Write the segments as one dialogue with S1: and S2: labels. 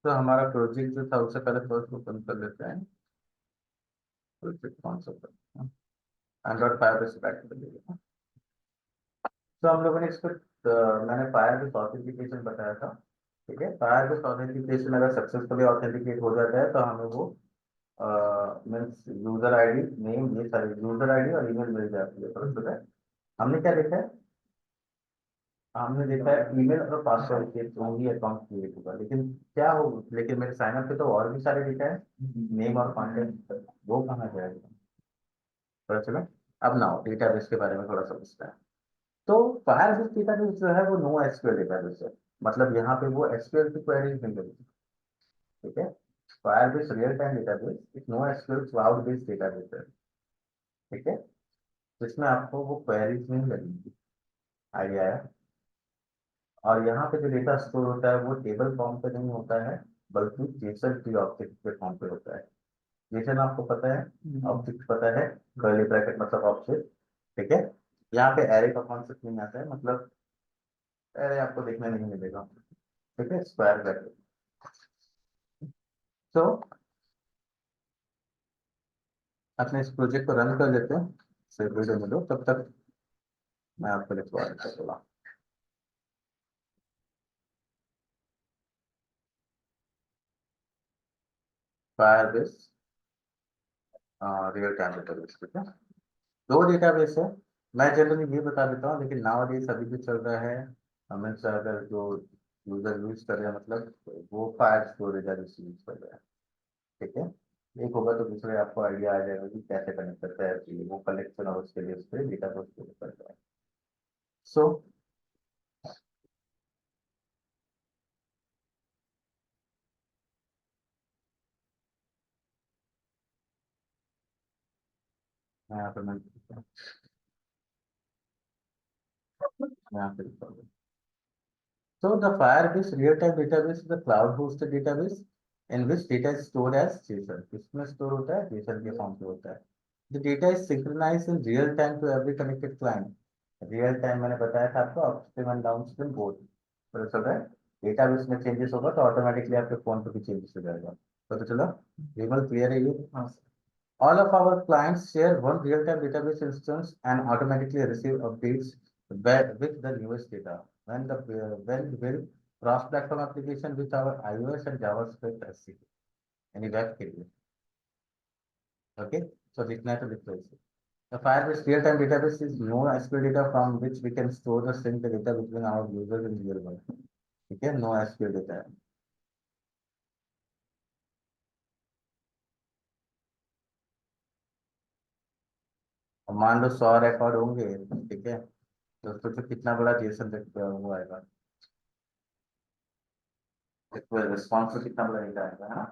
S1: तो हमारा प्रोजेक्ट जो था उससे पहले फर्स्ट ओपन कर लेते हैं। प्रोजेक्ट कौन सा था? एंड्रॉइड 5 पे स्टार्ट कर देंगे। तो हम लोगों ने इसको मैंने फायर बेस ऑथेंटिकेशन बताया था। ठीक है, फायर बेस ऑथेंटिकेशन अगर सक्सेसफुली ऑथेंटिकेट हो जाता है तो हमें वो मीन्स यूजर आईडी, नेम, ये सारी यूजर आईडी और ईमेल मिल जाती है। तो उसमें हमने क्या देखा है? हमने देखा है ईमेल और पासवर्ड के थ्रू ही अकाउंट क्रिएट होगा, लेकिन क्या हो, लेकिन मेरे साइन अप पे तो और भी सारे डेटा है, नेम और कॉन्टेक्ट, वो कहाँ जाएगा? पता चला। अब ना डेटाबेस के बारे में थोड़ा समझते हैं। तो फायरबेस डेटाबेस जो है वो नो एसक्यूएल डेटाबेस है। मतलब यहाँ पे वो एसक्यूएल की क्वेरीज नहीं मिलेगी। ठीक है, फायरबेस रियल टाइम डेटाबेस एक no SQL cloud based database है। ठीक है, जिसमें आपको वो क्वेरीज नहीं लगेंगी। आइडिया है। और यहाँ पे जो डेटा स्टोर होता है वो टेबल फॉर्म पे नहीं होता है, बल्कि जेसन की ऑब्जेक्ट के फॉर्म पे होता है। जेसन आपको पता है, ऑब्जेक्ट पता है, कर्ली ब्रैकेट मतलब ऑब्जेक्ट। ठीक है, यहाँ पे एरे का कॉन्सेप्ट नहीं आता है, मतलब एरे आपको देखने नहीं मिलेगा। ठीक है, स्क्वायर ब्रैकेट। तो अपने इस प्रोजेक्ट को रन कर लेते हैं। सिर्फ वीडियो में दो, तब तक मैं आपको लिखवा देता हूँ थोड़ा। Fire base real time database. ठीक है, दो डेटाबेस है। मैं जनरली ये बता देता हूँ, लेकिन नाउ डेज अभी भी चल रहा है। हमेशा अगर जो यूजर यूज कर रहे हैं, मतलब वो फायर स्टोरेज यूज कर रहे हैं। ठीक है, एक होगा तो दूसरे आपको आइडिया आ जाएगा कि कैसे कनेक्ट करता है, कि वो कलेक्शन और उसके लिए उस पर डेटा को स्टोर करता है। सो मैं यहाँ पर मैं यहाँ पे लिखता हूँ। So the Firebase real-time database is a cloud-hosted database in which data is stored as JSON. किसमें store होता है? JSON के फॉर्म पे होता है। The data is synchronized in real time to every connected client. Real time मैंने बताया था आपको, upstream and downstream both। पता चल रहा है? डेटाबेस में चेंजेस होगा तो ऑटोमेटिकली आपके फोन पे भी चेंजेस हो जाएगा। पता चला? केवल क्लियर है ये? हाँ। All of our clients share one real-time database instance and automatically receive updates with the newest data. When build cross-platform application with our iOS and JavaScript SC, any web के लिए. Okay, so लिखना है तो लिख लो इसे. The Firebase real-time database is no SQL data from which we can store the sync the data between our users in real world. ठीक है, no SQL data है. अब मान लो 100 रिकॉर्ड होंगे। ठीक है, तो सोचो कितना बड़ा जेसन हुआ है। रिस्पॉन्स तो कितना बड़ा डेटा आएगा, है ना?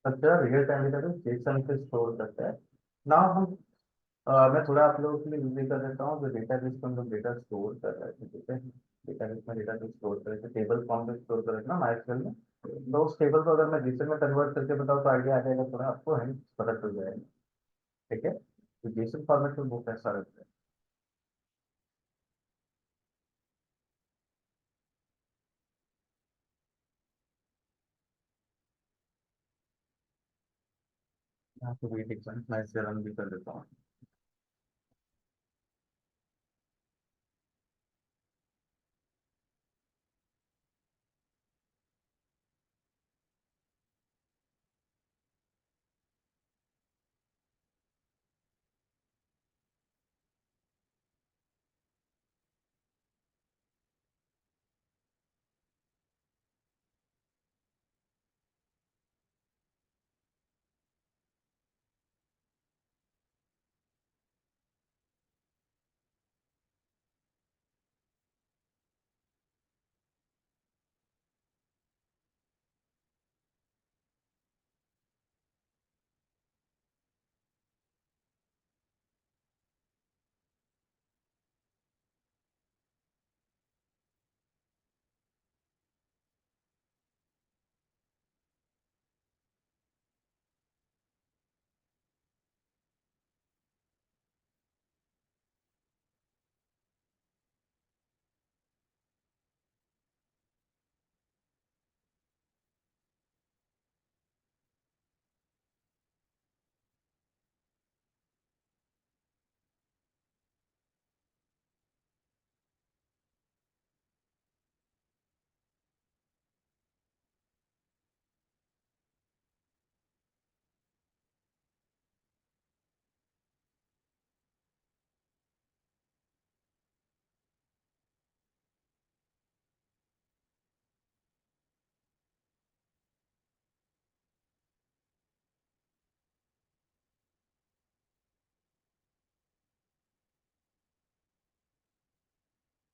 S1: अच्छा, रियल टाइम डेटा तो जेसन पे स्टोर करता है। नाउ हम मैं थोड़ा आप लोगों के लिए यूज कर देता हूँ, जो डेटाबेस में हम लोग डेटा स्टोर कर रहे थे, ठीक है। डेटाबेस में डेटा को स्टोर कर रहे थे, टेबल फॉर्म में स्टोर कर रहे थे ना माइस्क्वेल में। तो उस टेबल को अगर मैं जेसन में कन्वर्ट करके बताऊँ तो आइडिया आ जाएगा थोड़ा आपको, है पता चल जाएगा। ठीक है, तो जेसन फॉर्मेट में वो कैसा रहता है। यहाँ पे वेट एग्जाम मैं इसे रन भी कर देता हूँ।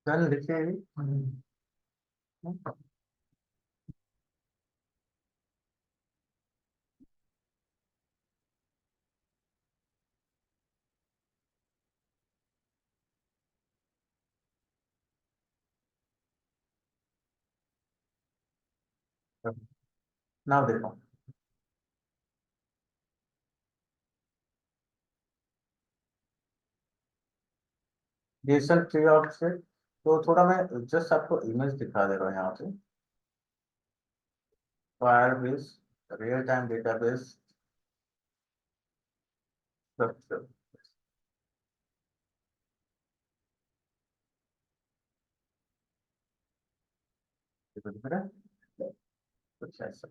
S1: चल लिखे। नाउ देखो, जेसन ट्री ऑफ से, तो थोड़ा मैं जस्ट आपको इमेज दिखा दे रहा हूँ यहाँ पे। Firebase real time database structure, दिख रहा है कुछ ऐसा।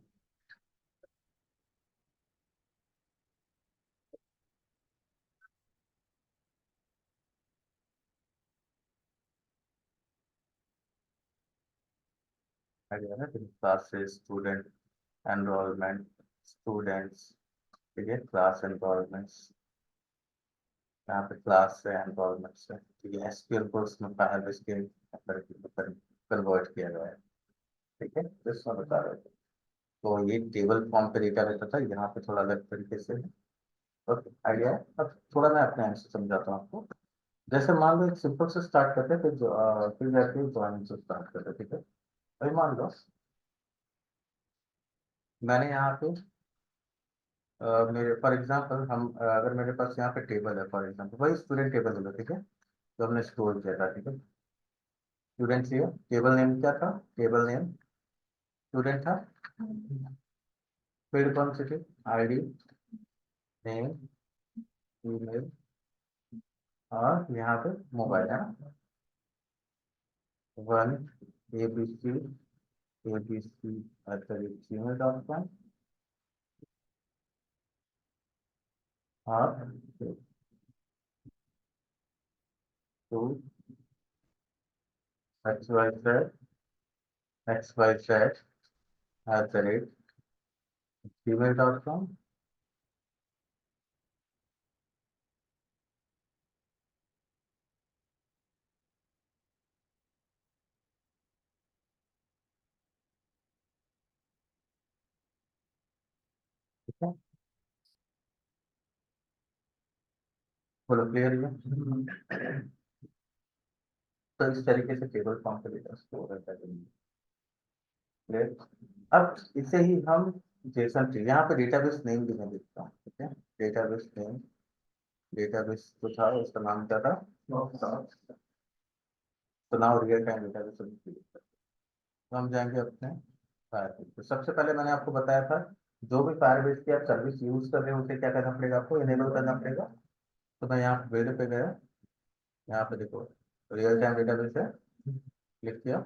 S1: आइडिया है क्लासेस, स्टूडेंट एनरोलमेंट, स्टूडेंट्स, ठीक है, क्लास एनरोलमेंट्स, यहाँ पे क्लास है एनरोलमेंट्स है, ठीक है। एसक्यूएल को उसमें फायरबेस के अंदर कन्वर्ट किया गया है, ठीक है, तो इसमें बता रहे थे। तो ये टेबल फॉर्म पे डेटा रहता था, यहाँ पे थोड़ा अलग तरीके से है। ओके, आइडिया है। अब थोड़ा मैं अपने एंड से समझाता हूँ आपको। जैसे मान लो एक सिंपल से स्टार्ट करते हैं, फिर फिर जाके ज्वाइन से स्टार्ट करते हैं, ठीक है। अभी मान लो मैंने यहाँ पे मेरे फॉर एग्जांपल हम अगर मेरे पास यहाँ पे टेबल है, फॉर एग्जांपल वही स्टूडेंट टेबल होगा, ठीक है, जो हमने स्टोर किया था, ठीक है। स्टूडेंट चाहिए, टेबल नेम क्या था, टेबल नेम स्टूडेंट था। फिर कौन सी थी, आईडी, नेम, ईमेल, और यहाँ पे मोबाइल है ना। वन abc@gmail.com, और टू xyz@gmail.com। ठीक है, बोलो क्लियर है। तो इस तरीके से टेबल फॉर्म पे डेटा स्टोर रहता है। क्लियर। अब इसे ही हम जेसन ट्री, यहाँ पे डेटाबेस नेम भी मैं लिखता हूँ, ठीक है। डेटाबेस नेम, डेटाबेस जो था उसका नाम क्या था, तो नाउ रियल टाइम डेटाबेस। तो हम जाएंगे अपने फायरबेस। तो सबसे पहले मैंने आपको बताया था, जो भी फायरबेस की आप सर्विस यूज कर रहे हो उसे क्या करना पड़ेगा, आपको इनेबल करना पड़ेगा। तो मैं यहाँ बिल्ड पे गया, यहाँ पे देखो रियल टाइम डेटाबेस है, क्लिक किया।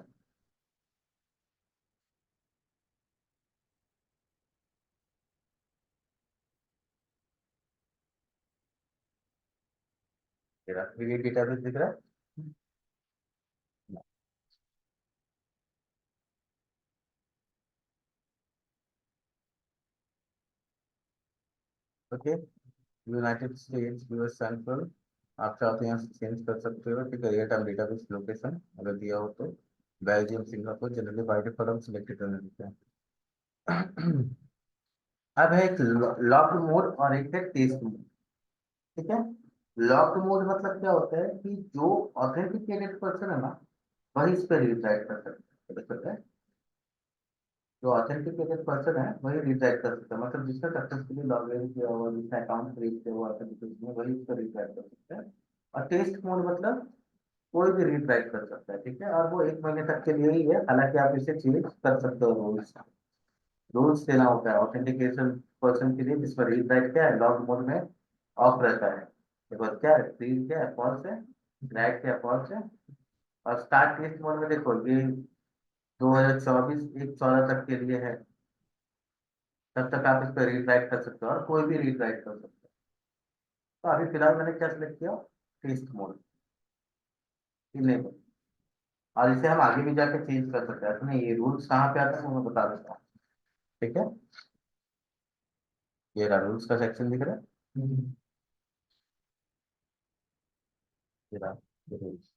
S1: क्रिएट डेटाबेस दिख रहा है। Okay, United states, US central, आप चाहते हैं यहाँ से चेंज कर सकते हो, ठीक है। रियल टाइम डेटाबेस लोकेशन अगर दिया हो तो Belgium, Singapore, generally by default हम सिलेक्टेड रहने देते हैं। अब है एक लॉक्ड मोड और एक है टेस्ट मोड, ठीक है। लॉक्ड मोड मतलब क्या होता है कि जो ऑथेंटिकेटेड पर्सन है ना, वही इस पर रिट्राइट कर सकता है। जो ऑथेंटिकेटेड पर्सन है वही रिट्राइट कर सकता है, मतलब जिसने सक्सेसफुली लॉग इन किया हुआ, जिसने अकाउंट क्रिएट किया हुआ ऑथेंटिकेशन में, वही इस पर रिट्राइट कर सकता है। और टेस्ट मोड मतलब कोई भी रीड राइट कर सकता है, ठीक है। और वो 1 महीने तक के लिए ही है, हालांकि आप इसे चेंज कर सकते हो। रूल्स रूल्स देना होता है ऑथेंटिकेशन पर्सन के लिए, जिसमें रीड राइट क्या है, लॉग मोड में ऑफ रहता है। देखो क्या है, रीड क्या है, फॉल्स है, राइट क्या है, फॉल्स है। और स्टार्ट टेस्ट मोड में देखो ये 2024 1/14 तक के लिए है, तब तक आप इस पर रीड राइट कर सकते हो और कोई भी रीड राइट कर सकते हो। तो अभी फिलहाल मैंने क्या सिलेक्ट किया, टेस्ट मोड, इनेबल। और इसे हम आगे भी जाके चेंज कर सकते हैं, तो नहीं ये रूल्स कहाँ पे आता है वो मैं बता देता हूँ, ठीक है। ये रहा रूल्स का सेक्शन दिख रहा है। ये रहा रूल्स,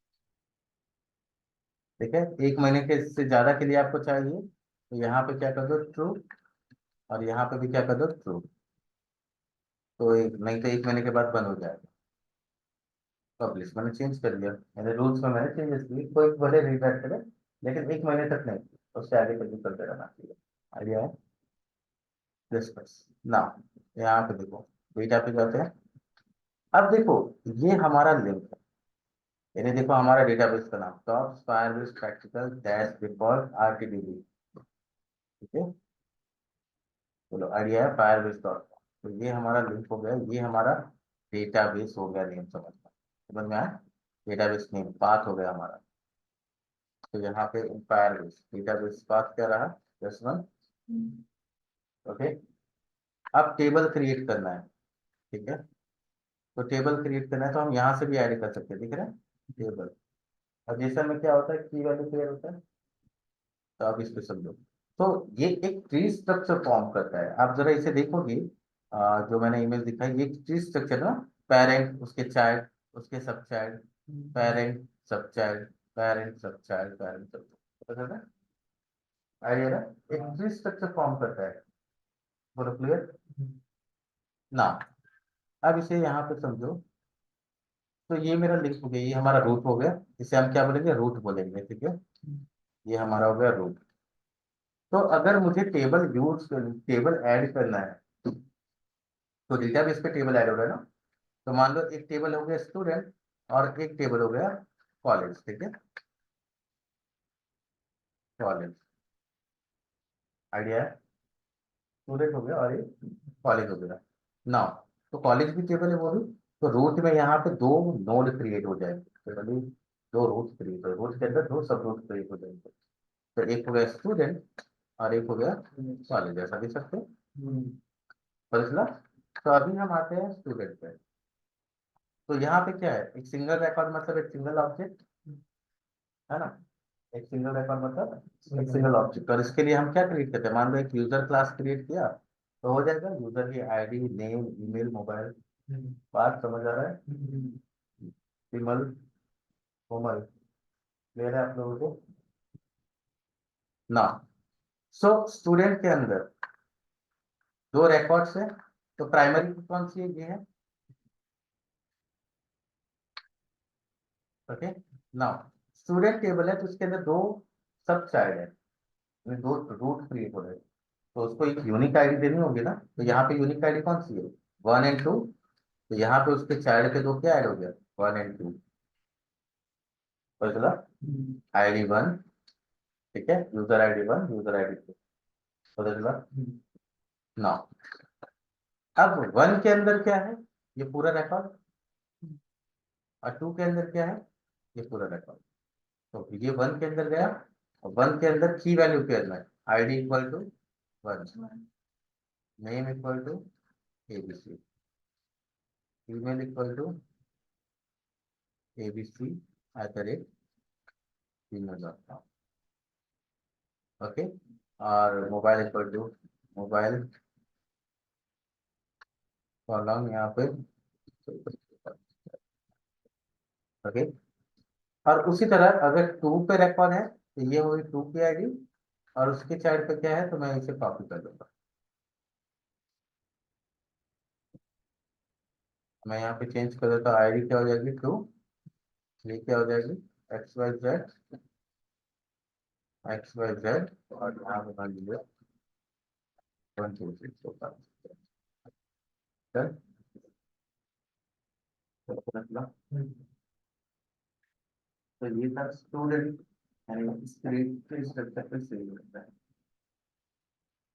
S1: ठीक है। 1 महीने के से ज्यादा के लिए आपको चाहिए तो यहाँ पे क्या कर दो, ट्रू। और यहाँ पे भी क्या कर दो, ट्रू। तो नहीं तो 1 महीने के बाद बंद हो जाएगा। पब्लिश मैंने चेंज कर दिया, मैंने रूल्स में मैंने चेंजेस किए, कोई भले रिटायर्ड करे लेकिन 1 महीने तक नहीं, उससे आगे तक भी चलते रहना चाहिए। आइडिया है। डिस्कस ना, यहाँ पे देखो, बीटा पे जाते हैं। अब देखो ये हमारा लिंक है, यानी देखो हमारा डेटाबेस का नाम top Firebase practical dash default RTDB, ठीक है। चलो आइडिया है फायरबेस डॉट कॉम। तो ये हमारा लिंक हो गया, ये हमारा डेटाबेस हो गया नेम, समझ में आया। डेटाबेस नेम पाथ हो गया हमारा। तो यहाँ पे फायरबेस डेटाबेस पाथ क्या रहा, जस्ट वन, ओके। अब टेबल क्रिएट करना है, ठीक है। तो टेबल क्रिएट करना है तो हम यहाँ से भी ऐड कर सकते हैं, दिख रहा है टेबल। अब जैसा में क्या होता है, की वैल्यू क्लियर होता है। तो आप इस पे समझो, तो ये एक ट्री स्ट्रक्चर फॉर्म करता है। आप जरा इसे देखोगे, जो मैंने इमेज दिखाई, ये ट्री स्ट्रक्चर ना, पेरेंट, उसके चाइल्ड, उसके सब चाइल्ड, पेरेंट सब चाइल्ड, पेरेंट सब चाइल्ड, पेरेंट सब, पता चल रहा है आइडिया ना। एक ट्री स्ट्रक्चर फॉर्म करता है, बोलो क्लियर ना। अब इसे यहाँ पे समझो, तो ये मेरा लिंक हो गया, ये हमारा रूट हो गया, इसे हम क्या बोलेंगे, रूट बोलेंगे, ठीक है। ये हमारा हो गया रूट। तो अगर मुझे टेबल ऐड करना है, तो डेटाबेस पे टेबल ऐड हो रहा है ना। तो मान लो एक टेबल हो गया स्टूडेंट और एक टेबल हो गया कॉलेज, ठीक है। कॉलेज, आइडिया है, स्टूडेंट हो गया और ये कॉलेज हो गया ना। तो कॉलेज भी टेबल है वो भी। तो रूट में यहाँ पे 2 नोड क्रिएट हो जाएंगे, तो चलिए 2 रूट क्रिएट हो, रूट के अंदर 2 सब रूट क्रिएट हो जाएंगे। तो एक हो गया स्टूडेंट और एक हो गया कॉलेज, ऐसा देख सकते हैं, फैसला। तो अभी हम आते हैं स्टूडेंट पे। तो यहाँ पे क्या है, एक सिंगल रिकॉर्ड मतलब एक सिंगल ऑब्जेक्ट, है ना। एक सिंगल रिकॉर्ड मतलब एक सिंगल ऑब्जेक्ट। और इसके लिए हम क्या क्रिएट करते हैं, मान लो एक यूजर क्लास क्रिएट किया, तो हो जाएगा यूजर की आईडी, नेम, ईमेल, मोबाइल। बात समझ आ रहा है, विमल, कोमल, क्लियर है आप लोगों को ना। सो स्टूडेंट के अंदर 2 रिकॉर्ड्स है, तो प्राइमरी कौन सी है, ये है, ओके। नाउ स्टूडेंट टेबल है तो उसके अंदर दो सब चाइल्ड है, दो रूट क्रिएट हो रहे हैं, तो उसको एक यूनिक आईडी देनी होगी ना। तो यहाँ पे यूनिक आईडी कौन सी है, 1 and 2। तो यहाँ पे उसके चाइल्ड के दो क्या ऐड हो गया, 1 and 2। पता चला, ID 1, ठीक है, यूजर ID 1, यूजर ID 2। पता चला। ना, अब 1 के अंदर क्या है, ये पूरा रिकॉर्ड, और 2 के अंदर क्या है, ये पूरा रिकॉर्ड। तो ये 1 के अंदर गया, और 1 के अंदर की वैल्यू क्या है, ID = 1, name = ABC, email = abc@gmail.com। Okay, और मोबाइल कॉलम यहाँ पे, ओके। और उसी तरह अगर 2 पे रिकॉर्ड है तो ये होगी 2 की आईडी, और उसके चाइल्ड पे क्या है तो मैं इसे कॉपी कर दूंगा। मैं यहाँ पे चेंज कर देता हूँ, आईडी क्या हो जाएगी 2, ये क्या हो जाएगी XYZ, और यहाँ पे मान लीजिए 1 2 3 4 5 6। तो ये था स्टूडेंट, यानी स्ट्रक्चर पे सही होता है।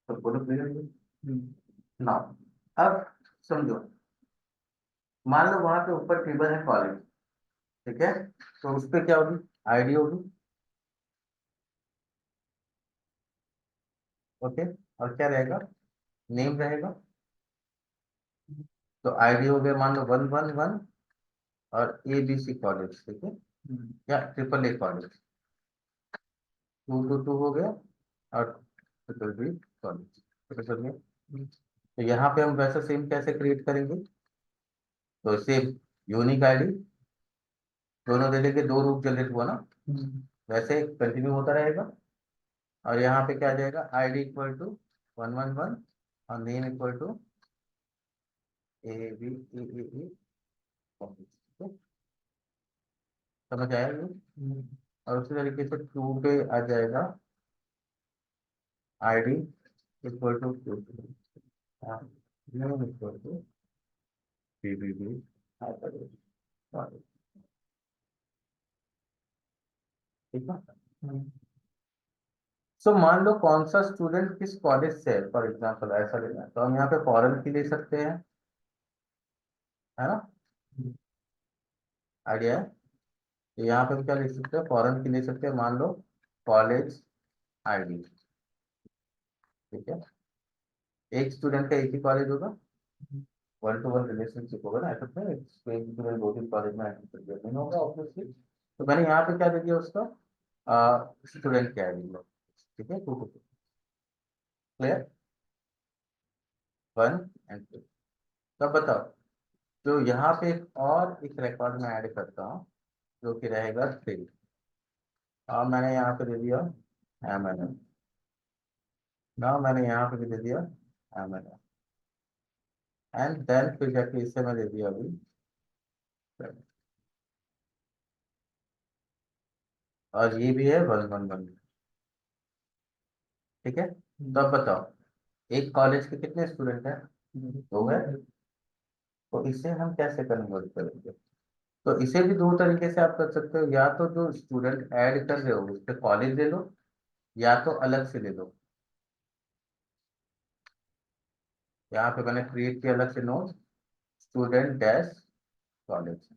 S1: तो बोलो क्लियर ना। अब समझो, मान लो वहां पे ऊपर टेबल है कॉलेज, ठीक है, तो उस पे क्या होगी, आईडी होगी, ओके, और क्या रहेगा, नेम रहेगा। तो आईडी हो गया मान लो 111, और ABC कॉलेज, ठीक है, या AAA कॉलेज, 222 हो गया, और BBB कॉलेज, ठीक है समझे? तो यहाँ पे हम वैसा सेम कैसे क्रिएट करेंगे, तो सेम यूनिक आईडी, दोनों दे देंगे, दो रूप जनरेट हुआ ना, वैसे कंटिन्यू होता रहेगा। और यहाँ पे क्या आ जाएगा, ID = 111, और नेम = ABCAA, समझ आया ये। और उसी तरीके से 2 पे आ जाएगा ID = नेम = BBB, ठीक है। सो मान लो कौन सा स्टूडेंट किस कॉलेज से है, फॉर एग्जाम्पल ऐसा लेना है, तो हम यहाँ पे फॉरेन की ले सकते हैं, है ना, आइडिया है। तो यहाँ पे हम क्या लिख सकते हैं, फॉरेन की ले सकते हैं, मान लो कॉलेज आईडी, ठीक है। एक स्टूडेंट का एक ही कॉलेज होगा, 1 to 1 रिलेशनशिप होगा ना, ऐसा तो नहीं स्टूडेंट 2 3 कॉलेज में एडमिशन दिया नहीं होगा ऑब्वियसली। तो मैंने यहाँ पे क्या दे दिया उसका, स्टूडेंट की आईडी, ठीक है, 2 to 2, क्लियर, 1 and 2। तब बताओ, जो यहाँ पे एक रिकॉर्ड में ऐड करता हूँ, जो कि रहेगा 3, और मैंने यहाँ पे दे दिया MNM, ना मैंने यहाँ पे भी दे दिया MNM, एंड देन फिर जाके इसे मैं दे दिया अभी 7। और ये भी है 111, ठीक है। तो अब बताओ, एक कॉलेज के कितने स्टूडेंट हैं, 2 है। तो इसे हम कैसे कन्वर्ट करेंगे, तो इसे भी दो तरीके से आप कर सकते हो, या तो जो स्टूडेंट ऐड कर रहे हो उस पर कॉलेज ले लो, या तो अलग से ले लो। यहाँ पे मैंने क्रिएट किया अलग से नोट, स्टूडेंट डैश कॉलेज,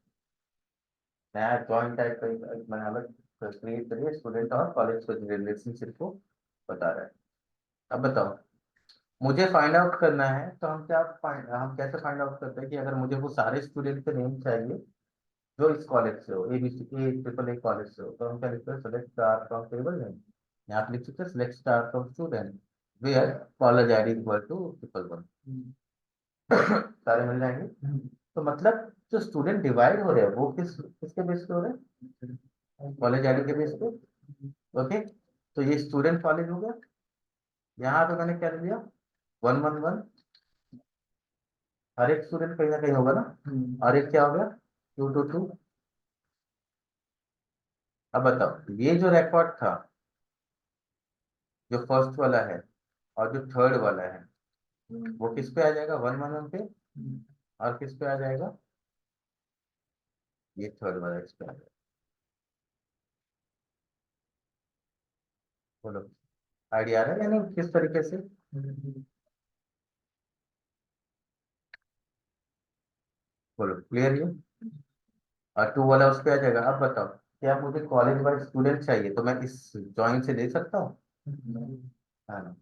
S1: नया जॉइन टाइप का मैंने अलग क्रिएट करिए, स्टूडेंट और कॉलेज के रिलेशनशिप को बता रहा है। अब बताओ, मुझे फाइंड आउट करना है, तो हम कैसे फाइंड आउट करते हैं कि अगर मुझे वो सारे स्टूडेंट के नेम चाहिए जो इस कॉलेज से हो, ABCA कॉलेज से हो, तो हम क्या लिखते हैं, select star from table name, यहाँ पे लिख सकते हैं select star from student where college ID = 111, सारे मिल जाएंगे। तो मतलब जो स्टूडेंट डिवाइड हो रहे हैं वो किसके बेस पे हो रहे हैं, कॉलेज आईडी के बेस पे, ओके। तो ये स्टूडेंट कॉलेज हो गया, यहाँ पे मैंने क्या लिया 111, हर एक स्टूडेंट कहीं ना कहीं होगा ना, और एक क्या हो गया 222, अब बताओ ये जो रिकॉर्ड था, जो फर्स्ट वाला है और जो थर्ड वाला है, वो किस पे आ जाएगा, 111 पे, और किस पे आ जाएगा, ये थर्ड वाला इस पे आ जाएगा। बोलो आइडिया आ रहा है या नहीं किस तरीके से? बोलो क्लियर ये? और टू वाला उस पे आ जाएगा। अब बताओ क्या मुझे कॉलेज वाइज स्टूडेंट चाहिए तो मैं इस जॉइन से दे सकता हूँ? है ना?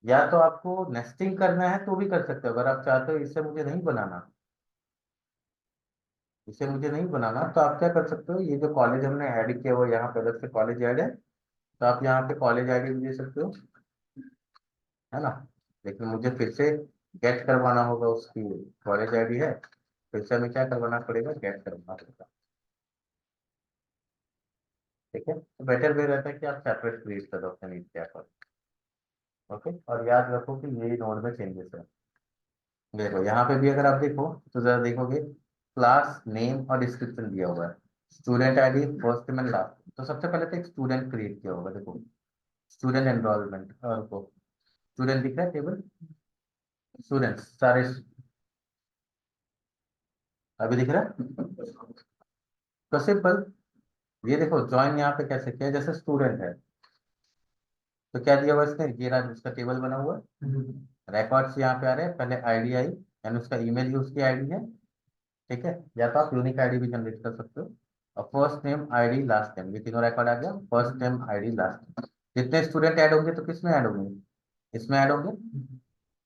S1: या तो आपको नेस्टिंग करना है तो भी कर सकते हो, अगर आप चाहते हो इसे मुझे नहीं बनाना, इसे मुझे नहीं बनाना, तो आप क्या कर सकते हो, ये जो कॉलेज हमने ऐड किया हुआ यहाँ पे अलग से कॉलेज ऐड है, तो आप यहाँ पे कॉलेज आईडी भी दे सकते हो, है ना? लेकिन मुझे फिर से गेट करवाना होगा उसकी, कॉलेज आईडी है, फिर से हमें क्या करवाना पड़ेगा, गेट करवाना पड़ेगा। ठीक है, तो बेटर वे रहता है कि आप सेपरेट क्रिएट करो अपने नीड के अकॉर्डिंग। ओके, और याद रखो कि ये नोड में चेंजेस है। देखो यहाँ पे भी अगर आप देखो तो जरा देखोगे, क्लास नेम और डिस्क्रिप्शन दिया हुआ है, student ID first name and last, तो सबसे पहले तो एक स्टूडेंट क्रिएट किया होगा, देखो स्टूडेंट एनरोलमेंट, और को स्टूडेंट दिख रहा है टेबल, स्टूडेंट्स सारे, अभी दिख रहा है? तो सिंपल, ये देखो ज्वाइन यहाँ पे कैसे किया, जैसे स्टूडेंट है तो क्या दिया हुआ इसने, ये रहा उसका टेबल बना हुआ है, रिकॉर्ड्स यहाँ पे आ रहे हैं, पहले आईडी आई, यानी उसका ईमेल ही उसकी आईडी है। ठीक है, या तो आप यूनिक आईडी भी जनरेट कर सकते हो, और first name ID last name, ये तीनों रिकॉर्ड आ गया, first name ID last name. जितने स्टूडेंट ऐड होंगे तो किस में ऐड होंगे, इसमें ऐड होंगे।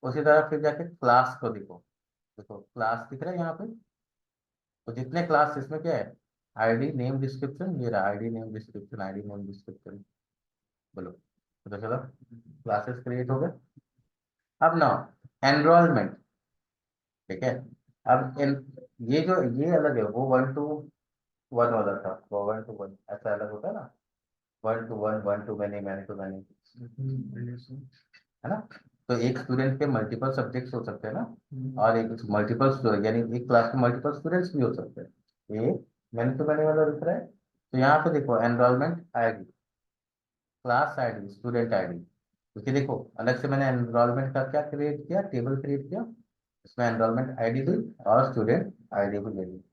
S1: उसी तरह फिर जाके क्लास को देखो, देखो क्लास दिख रहा है यहाँ पे, तो जितने क्लास इसमें क्या है, आईडी नेम डिस्क्रिप्शन, ये रहा ID name description, ID name description. बोलो पता चला, क्लासेस क्रिएट हो गए। अब ना एनरोलमेंट, ठीक है, अब इन, ये जो ये अलग है, वो 1 to 1 वाला था, वो 1 to 1 ऐसा अलग होता है ना, 1 to 1, 1 to many, many to many, है ना? तो एक स्टूडेंट के मल्टीपल सब्जेक्ट्स हो सकते हैं ना, और एक मल्टीपल, यानी एक क्लास में मल्टीपल स्टूडेंट्स भी हो सकते हैं, ये मैनी टू मैनी वाला दिख रहा है। तो यहाँ पे देखो enrolment ID, class ID, student ID, क्योंकि देखो अलग से मैंने एनरोलमेंट का क्या क्रिएट किया, टेबल क्रिएट किया, इसमें एनरोलमेंट आईडी दी और स्टूडेंट आईडी भी ले ली,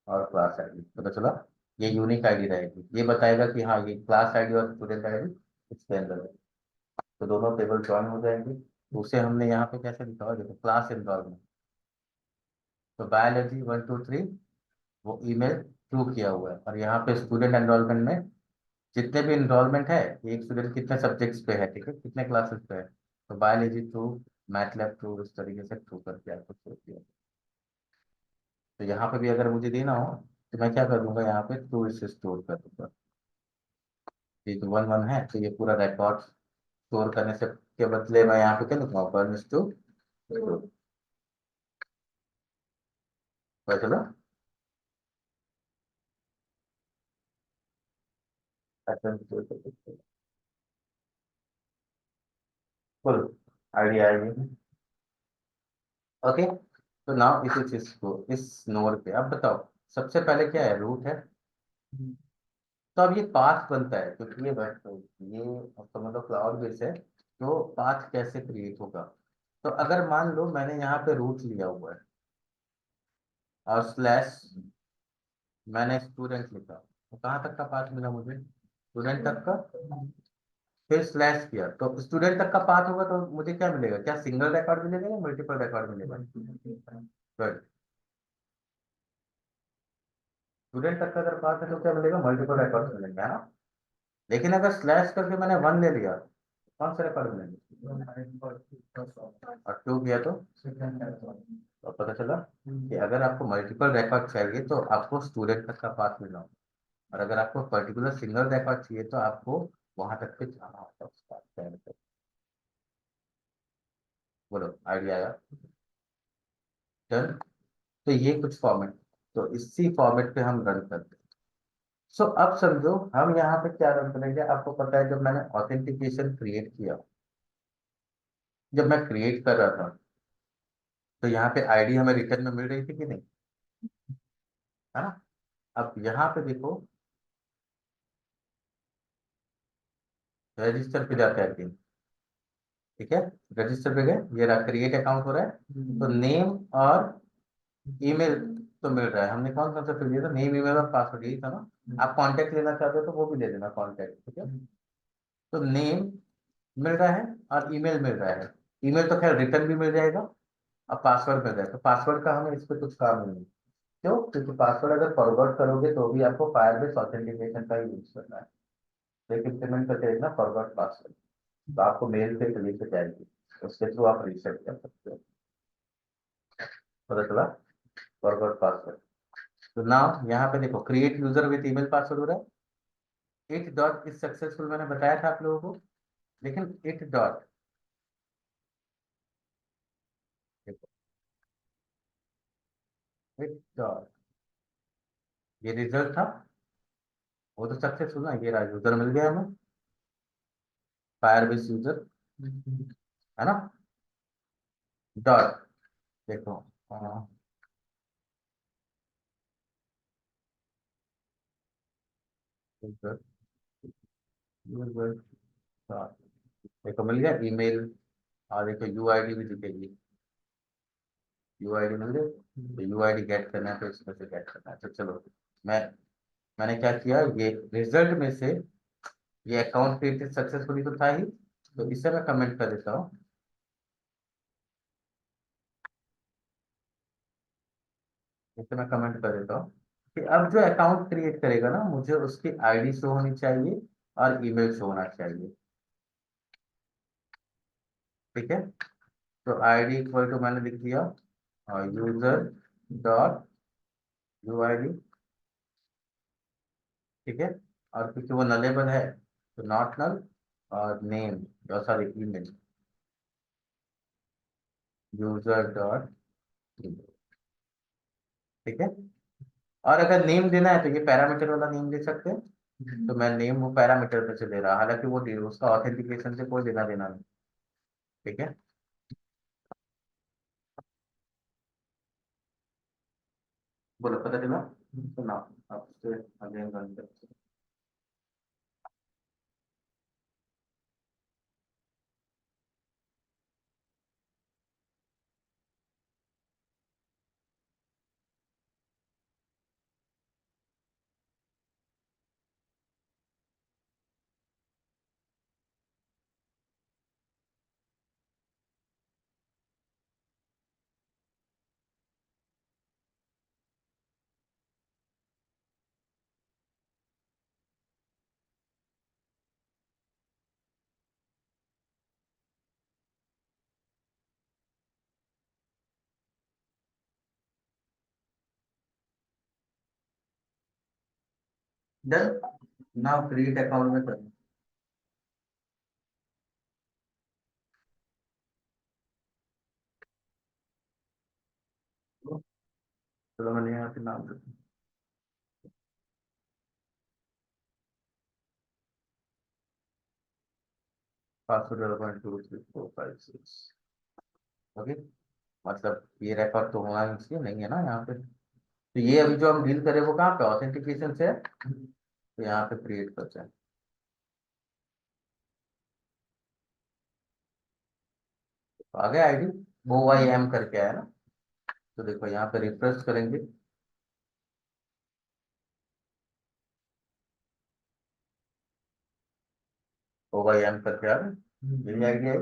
S1: और क्लास आईडी, पता चला? ये यूनिक आईडी रहेगी, ये बताएगा कि हाँ ये क्लास आईडी और स्टूडेंट आईडी इसके अंदर है, तो दोनों टेबल ज्वाइन हो जाएंगे। तो उसे हमने यहाँ पे कैसे लिखा हुआ है? देखो क्लास एनरोलमेंट, तो बायोलॉजी 1 2 3 वो ईमेल थ्रू किया हुआ है, और यहाँ पे स्टूडेंट एनरोलमेंट में जितने भी इनरोलमेंट है, एक स्टूडेंट कितने सब्जेक्ट्स पे है, ठीक है, कितने क्लासेस पे है, तो बायोलॉजी थ्रू, मैथलैब थ्रू, इस तरीके से थ्रू करके आपको शो किया। तो यहाँ पे भी अगर मुझे देना हो तो मैं क्या कर दूंगा, यहाँ पे थ्रू इसे स्टोर कर दूंगा, ये तो 1 1 है, तो ये पूरा रिकॉर्ड स्टोर करने से के बदले मैं यहाँ पे क्या लिखूंगा, फर्निश टू, पता चला? पैटर्न स्टोर कर सकते हैं। फुल आइडिया आएगी। ओके, तो नाउ इसी चीज को इस नोड पे अब बताओ, सबसे पहले क्या है, रूट है, तो अब ये पाथ बनता है क्योंकि ये अब समझ लो क्लाउड बेस है, तो पाथ कैसे क्रिएट होगा, तो अगर मान लो मैंने यहाँ पे रूट लिया हुआ है और स्लैश मैंने स्टूडेंट लिखा, तो कहाँ तक का पाथ मिला मुझे, स्टूडेंट तक का, फिर स्लैश किया तो स्टूडेंट तक का पाथ होगा, तो मुझे क्या मिलेगा, क्या सिंगल रिकॉर्ड मिलेगा या मल्टीपल रिकॉर्ड मिलेगा? गुड, स्टूडेंट तक का अगर पाथ है तो क्या मिलेगा, मल्टीपल रिकॉर्ड मिलेंगे, है ना? लेकिन अगर स्लैश करके मैंने 1 ले लिया, कौन सा रिकॉर्ड मिलेंगे, और 2 किया तो पता चला कि अगर आपको मल्टीपल रिकॉर्ड चाहिए तो आपको स्टूडेंट तक का पाथ मिला, और अगर आपको पर्टिकुलर सिंगल रिकॉर्ड चाहिए तो आपको वहां तक पे जाना होता है उस पाथ के अंदर। बोलो आइडिया आया? डन, तो ये कुछ फॉर्मेट, तो इसी फॉर्मेट पे हम रन करते हैं। सो अब समझो हम यहाँ पे क्या रन करेंगे, आपको पता है जब मैंने ऑथेंटिकेशन क्रिएट किया, जब मैं क्रिएट कर रहा था तो यहाँ पे आईडी हमें रिटर्न में मिल रही थी कि नहीं, है ना? अब यहाँ पे देखो, रजिस्टर पे जाते हैं तीन, ठीक है। रजिस्टर पे गए, ये रहा क्रिएट अकाउंट हो रहा है, तो नेम और ईमेल तो मिल रहा है। हमने कौन कौन सा फिल दिया था, नेम ईमेल और पासवर्ड, यही था ना। आप कांटेक्ट लेना चाहते हो तो वो भी दे देना कांटेक्ट, ठीक है। तो नेम मिल रहा है और ईमेल मिल रहा है। ईमेल तो खैर रिटर्न भी मिल जाएगा, अब पासवर्ड मिल जाएगा। तो पासवर्ड का हमें इस पर कुछ काम नहीं है। क्यों? क्योंकि पासवर्ड अगर फॉरवर्ड करोगे तो भी आपको फायरबेस ऑथेंटिकेशन का ही यूज करना है। तो एक इंप्लीमेंट करके देखना फॉरवर्ड पासवर्ड, तो आपको मेल पे लिंक जाएगी, उसके थ्रू आप रीसेट कर सकते हो। पता चला? Forward password. तो नाउ यहाँ पे देखो create user with email password हो रहा है। इट डॉट इज सक्सेसफुल मैंने बताया था आप लोगों को, लेकिन इट डॉट, देखो इट डॉट, ये रिजल्ट था, वो तो सक्सेसफुल ना, ये रहा यूजर मिल गया हमें, फायरबेस यूजर, है ना। डॉट, देखो यूजर, यूजर डॉट, देखो मिल गया ईमेल, और देखो यूआईडी भी दिखेगी, यूआईडी मिल गई। तो यूआईडी गेट करना है तो इसमें से गेट करना है। तो चलो मैं मैंने क्या किया, ये रिजल्ट में से ये अकाउंट क्रिएटेड सक्सेसफुली तो था ही, तो इसे मैं कमेंट कर देता हूँ। इसे मैं कमेंट कर देता हूँ कि अब जो अकाउंट क्रिएट करेगा ना, मुझे उसकी आईडी शो होनी चाहिए और ईमेल शो होना चाहिए, ठीक है। तो आईडी इक्वल टू मैंने लिख दिया और यूजर डॉट यूआईडी, ठीक है। और क्योंकि वो नलेबल है तो नॉट नल, और name, sorry email, user dot, ठीक है। और अगर नेम देना है तो ये पैरामीटर वाला नेम दे सकते हैं। तो मैं नेम वो पैरामीटर पे से दे रहा, हालांकि वो उसका ऑथेंटिकेशन से कोई लेना देना नहीं, ठीक है। बोलो पता चला? सुना आपसे अगेन रन करते हैं। डन। नाउ क्रिएट अकाउंट में करें। चलो मैंने यहाँ पे नाम दे पासवर्ड 1 2 3 4 5 6, ओके। मतलब ये रेकॉर्ड तो होना ही चाहिए, नहीं है ना यहाँ पे। तो ये अभी जो हम डील करें वो कहाँ पे ऑथेंटिकेशन से है, तो यहाँ पे क्रिएट करते हैं। तो आ गया आईडी, OIM करके आया ना। तो देखो यहाँ पे रिफ्रेश करेंगे, OIM करके आ रहा है, यही आईडी है।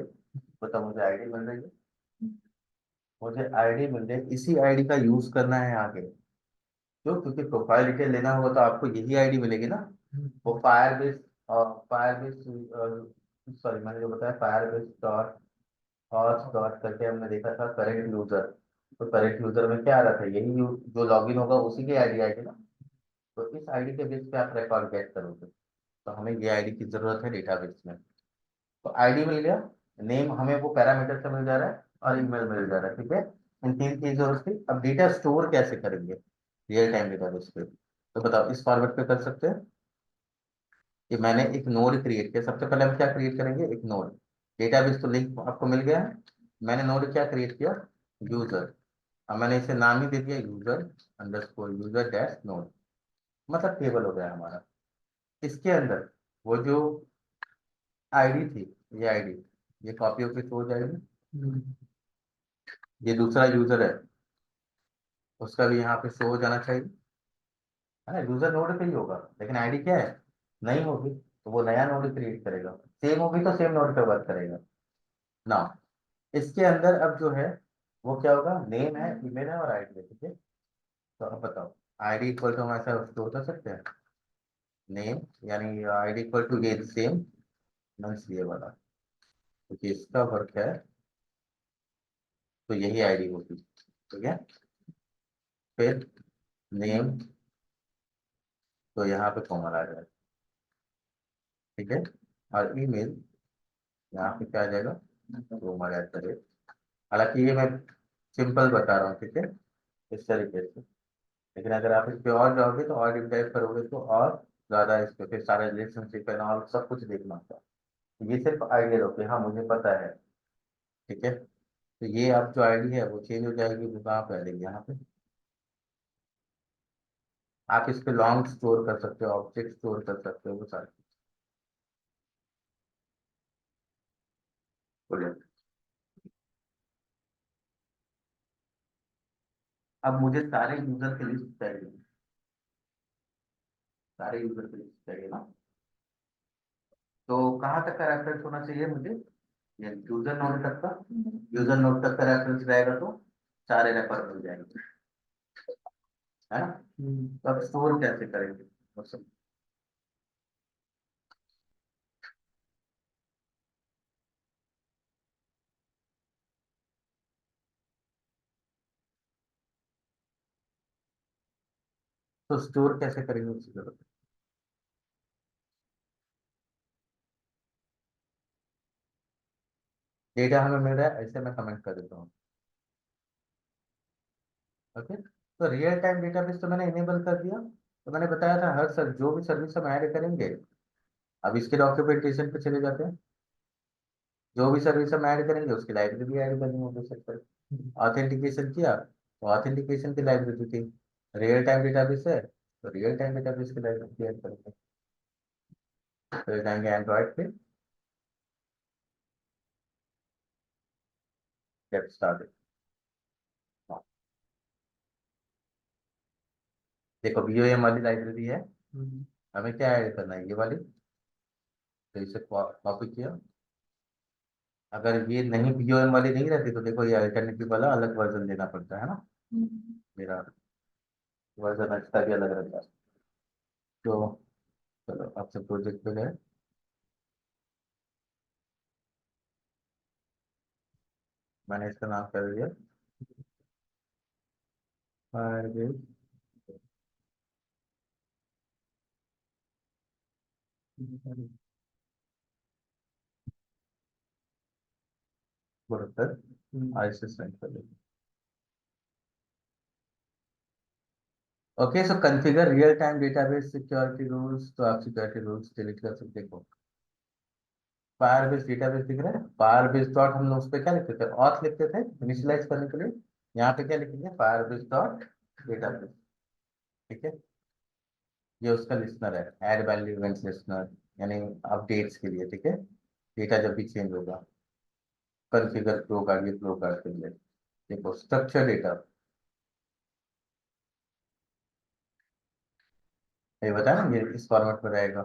S1: बताओ मुझे आईडी मिल रही है, मुझे आईडी मिल रही है, इसी आईडी का यूज करना है आगे। क्यों? क्योंकि प्रोफाइल डिटेल लेना होगा तो आपको यही आईडी मिलेगी ना। वो फायरबेस, फायरबेस, सॉरी मैंने जो बताया फायरबेस डॉट हॉस्ट डॉट करके हमने देखा था करेक्ट यूजर। तो करेक्ट यूजर में क्या आ रहा था, यही जो लॉगिन होगा उसी की आईडी आएगी ना। तो इस आईडी के बेस पे आप रिकॉर्ड गेट करोगे। तो हमें ये आईडी की जरूरत है डेटाबेस में। तो आईडी मिल गया, नेम हमें वो पैरामीटर से मिल जा रहा है, और ईमेल मिल जा रहा है, ठीक है। इन तीन चीजों से अब डेटा स्टोर कैसे करेंगे रियल टाइम डेटाबेस पे, तो बताओ इस फॉर्मेट पे कर सकते हैं। कि मैंने एक नोड क्रिएट किया, सबसे पहले हम क्या क्रिएट करेंगे, एक नोड। डेटाबेस तो लिंक आपको मिल गया है, मैंने नोड क्या क्रिएट किया, यूजर। अब मैंने इसे नाम ही दे दिया user underscore user dash node, मतलब टेबल हो गया हमारा। इसके अंदर वो जो आईडी थी, ये आईडी, ये कॉपी होके हो जाएगी। ये दूसरा यूजर है, उसका भी यहाँ पे शो हो जाना चाहिए, है ना। यूजर नोड पे ही होगा, लेकिन आईडी क्या है, नहीं होगी तो वो नया नोड क्रिएट करेगा। सेम होगी तो सेम नोड पे वर्क करेगा ना। इसके अंदर अब जो है वो क्या होगा, नेम है, ईमेल है और आईडी है, ठीक है। तो अब बताओ, आईडी इक्वल टू हम ऐसा स्टोर कर सकते हैं, नेम यानी आईडी इक्वल टू ये सेम मीन्स ये वाला, क्योंकि इसका वर्क है तो यही आईडी होगी, ठीक है। फिर नेम, तो यहाँ पे कॉमन आ जाएगा, ठीक है। और ईमेल यहाँ पे क्या आ जाएगा, वो हमारे आता है। हालांकि ये मैं सिंपल बता रहा हूँ, ठीक है, इस तरीके से। लेकिन अगर आप इस पे और जाओगे तो और डीप डाइव करोगे तो और ज्यादा इस पे फिर सारा रिलेशनशिप एंड ऑल सब कुछ देखना होता है। ये सिर्फ आइडिया दो कि हाँ मुझे पता है, ठीक है। तो ये आप जो आईडी है वो चेंज हो जाएगी, वो कहाँ पे आ जाएगी, यहाँ पे। आप इस पे लॉन्ग स्टोर कर सकते हो, ऑब्जेक्ट स्टोर कर सकते हो, वो सारे। बोलिए। अब मुझे सारे यूजर की लिस्ट चाहिए, सारे यूजर की लिस्ट चाहिए ना। तो कहाँ तक का रेफरेंस होना चाहिए मुझे, ये यूजर नोड तक का। यूजर नोड तक का रेफरेंस रहेगा तो सारे रेफर मिल जाएंगे, है ना। तो अब स्टोर कैसे करेंगे, बस। तो स्टोर कैसे करेंगे उसकी जरूरत है। डेटा हमें मिल रहा है, ऐसे मैं कमेंट कर देता हूँ, ओके। तो रियल टाइम डेटाबेस तो मैंने इनेबल कर दिया। तो मैंने बताया था हर सर जो भी सर्विस हम ऐड करेंगे, अब इसके डॉक्यूमेंटेशन पे चले जाते हैं। जो भी सर्विस हम ऐड करेंगे उसकी लाइब्रेरी भी ऐड करनी होगी सबसे। ऑथेंटिकेशन किया तो ऑथेंटिकेशन की लाइब्रेरी थी। रियल टाइम डेटाबेस है तो रियल टाइम डेटाबेस की लाइब्रेरी ऐड करेंगे। फिर जाएंगे एंड्रॉइड पे, गेट स्टार्टेड। देखो बीओएम वाली लाइब्रेरी है, हमें क्या ऐड करना है, ये वाली। तो इसे कॉपी किया। अगर ये नहीं बीओएम वाली नहीं रहती तो देखो ये अल्टरनेटिव वाला अलग वर्जन देना पड़ता है ना। मेरा वर्जन अच्छा भी अलग रहता है। तो चलो आपसे प्रोजेक्ट पे गए, मैंने इसका नाम कर दिया फायरबेस प्रोडक्टर, आईएसएस सेंड कर दिया। Okay, so configure real time database security rules, तो आप सिक्योरिटी रूल्स डिलीट कर सकते हो। फायरबेस डेटाबेस दिख रहा है, फायरबेस डॉट हम लोग उस पे क्या लिखते थे, ऑथ लिखते थे इनिशियलाइज करने के लिए। यहाँ पे क्या लिखेंगे, फायरबेस डॉट डेटाबेस, ठीक है। ये उसका लिस्नर है, ऐड वैल्यू इवेंट्स लिस्नर, यानी अपडेट्स के लिए, ठीक है। डेटा जब भी चेंज होगा, कॉन्फ़िगर फ्लो कार्ड, ये फ्लो कार्ड के लिए। देखो स्ट्रक्चर डेटा, ये बताया ना, ये इस फॉर्मेट में रहेगा।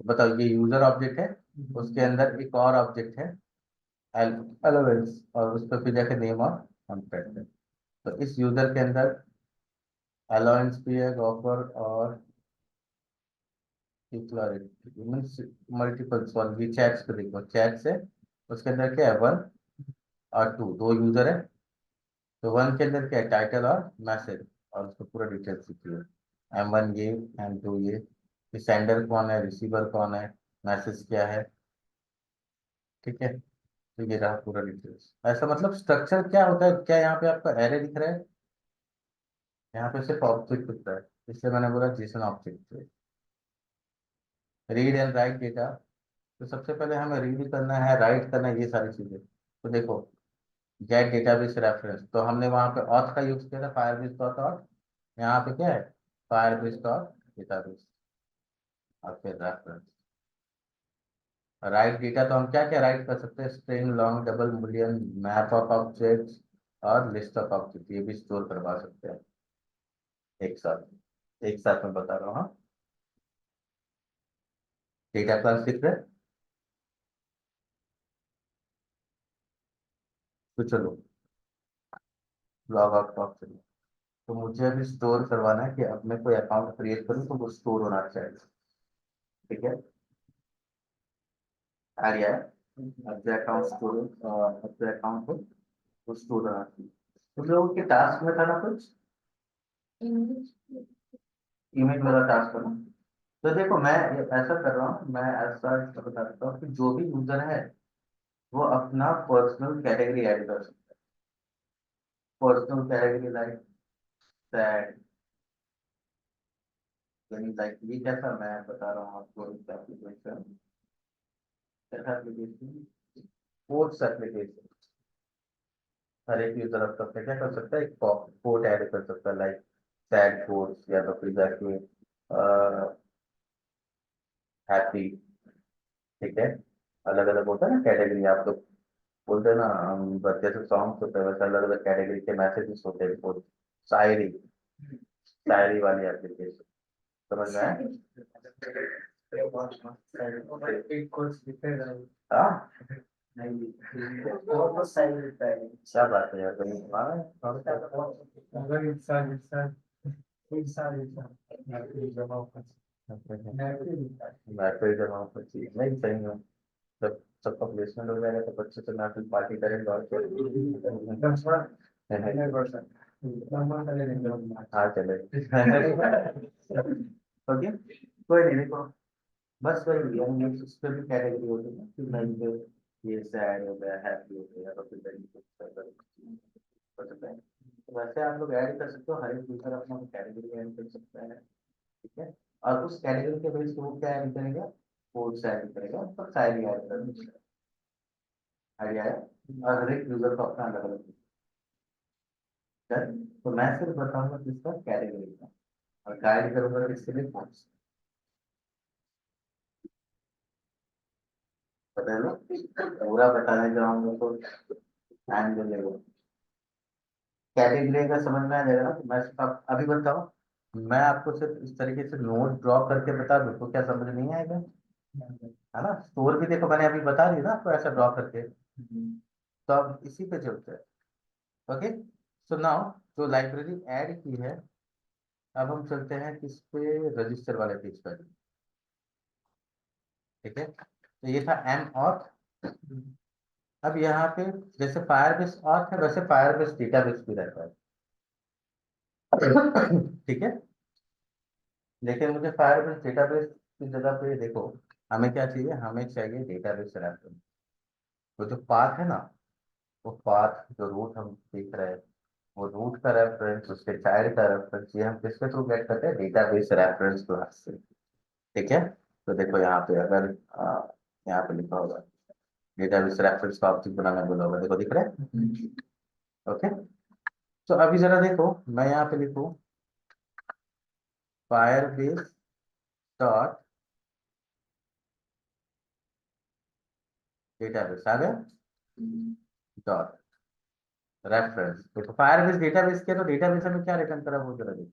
S1: बताओ, ये यूजर ऑब्जेक्ट है, उसके अंदर एक और ऑब्जेक्ट है एलोवेंस, और उस पर फिर जाके नेम और कॉन्टैक्ट है। तो इस यूजर के अंदर अलाउंस भी है, ऑफर और मल्टीपल सॉल्व। ये चैट्स पे देखो, चैट्स है, उसके अंदर क्या है, वन और टू, दो यूजर है। तो वन के अंदर क्या है, टाइटल और मैसेज, और उसको पूरा डिटेल्स लिखी है। एम वन ये, एम टू ये सेंडर कौन है, रिसीवर कौन है, मैसेज क्या है, ठीक है। तो ये रहा पूरा डिटेल्स। ऐसा मतलब स्ट्रक्चर क्या होता है, क्या यहाँ पे आपका एरे दिख रहा है, यहाँ पे सिर्फ ऑब्जेक्ट दिख रहा है, इसलिए मैंने बोला Jason object. Read and right data, तो सबसे पहले हमें रीड करना है, राइट करना है, ये सारी चीजें। तो देखो गेट डेटाबेस रेफरेंस, तो हमने वहां पे ऑथ का यूज किया था, फायरबेस डॉट ऑथ। यहाँ पे क्या है, फायरबेस डॉट डेटाबेस, और फिर रेफरेंस। राइट डेटा तो हम क्या क्या राइट कर सकते हैं, string, long, double, Boolean, map of objects और लिस्ट ऑफ ऑब्जेक्ट, ये भी स्टोर करवा सकते हैं एक साथ मैं बता रहा हूँ। हाँ, डेटा क्लास दिख रहा है, तो चलो लॉग आउट ऑप्शन। तो मुझे अभी स्टोर करवाना है कि अब मैं कोई अकाउंट क्रिएट करूँ तो वो स्टोर होना चाहिए। ठीक है, आ गया है। अब जो अकाउंट स्टोर, अब जो अकाउंट है वो स्टोर होना चाहिए। तुम लोगों के टास्क में था ना कुछ इमेज वाला टास्क करना। तो देखो मैं ऐसा कर रहा हूँ, मैं ऐसा बता देता हूँ कि जो भी यूजर है वो अपना पर्सनल कैटेगरी ऐड कर सकता है। पर्सनल कैटेगरी लाइक दैट, यानी लाइक ये कैसा मैं बता रहा हूँ आपको, एप्लीकेशन कैसा एप्लीकेशन, स्पोर्ट्स एप्लीकेशन। हर एक यूजर अपना क्या कर सकता है, एक कोड ऐड कर सकता है, लाइक सैड कोड्स या तो फिर जाके हैप्पी। ठीक है, अलग अलग होता है ना कैटेगरी, आप लोग बोलते हैं ना जैसे सॉन्ग्स होते हैं वैसे अलग अलग कैटेगरी के मैसेजेस होते हैं, कोई शायरी, शायरी वाली एप्लीकेशन, समझ में आया? हाँ, क्या बात है यार, कहीं हाँ, महफिल जमा पची नहीं सही है। जब सबका प्लेसमेंट हो जाएगा तो बच्चे से महफिल पार्टी करेंगे और हाँ चले ओके, कोई नहीं, देखो बस वही है, ये उस पर भी कैटेगरी होती है ना कि लाइक ये सैड हो गया, हैप्पी हो गया, तो फिर then कुछ अगर हो सकता है, तो वैसे आप लोग ऐड कर सकते हो, हर एक यूजर अपना कैटेगरी ऐड कर सकता है। ठीक है, और उस कैटेगरी के बेस पे वो क्या ऐड करेगा, कोड से ऐड करेगा, तो शायरी ऐड करेगा, आइडिया है। और हर एक यूजर को अपना अलग अलग है। तो मैं सिर्फ बताऊंगा किसका कैटेगरी का, और गाइड करूंगा किसके लिए कोर्स, पता है ना, पूरा बताने जाऊंगा तो टाइम लगेगा। कैटेगरी का समझ में आ जाएगा ना, तो मैं सिर्फ अभी बताओ, मैं आपको सिर्फ इस तरीके से नोट ड्रॉ करके बता दूं तो क्या समझ नहीं आएगा, है ना? स्टोर भी देखो मैंने अभी बता दिया ना आपको ऐसा ड्रॉ करके, तो अब इसी पे चलते हैं। ओके, सो नाउ जो लाइब्रेरी ऐड की है, अब हम चलते हैं किस पे, रजिस्टर वाले पेज पर। ठीक है, तो ये था एम ऑथ। अब यहाँ पे जैसे फायरबेस ऑथ है वैसे फायरबेस डेटाबेस भी रहता है। ठीक है, लेकिन मुझे फायरबेस डेटाबेस की जगह पे देखो, हमें क्या चाहिए, हमें चाहिए डेटाबेस रेफरेंस। तो जो पाथ है ना, वो पाथ जो रूट हम देख रहे हैं, वो रूट का रेफरेंस, उसके चाइल्ड का रेफरेंस, ये हम किसके थ्रू गेट करते हैं, डेटाबेस रेफरेंस क्लास से। ठीक है, तो देखो यहाँ पे अगर यहाँ पे लिखा होगा डेटाबेस रेफरेंस का ऑब्जेक्ट बनाना बोला होगा, देखो दिख रहा है। ओके, तो अभी जरा देखो, मैं यहाँ पे लिखूँ फायरबेस डॉट डेटाबेस, आ गया डॉट रेफरेंस। देखो फायरबेस डेटाबेस किया तो डेटाबेस हमें क्या रिटर्न करा वो जरा देखो,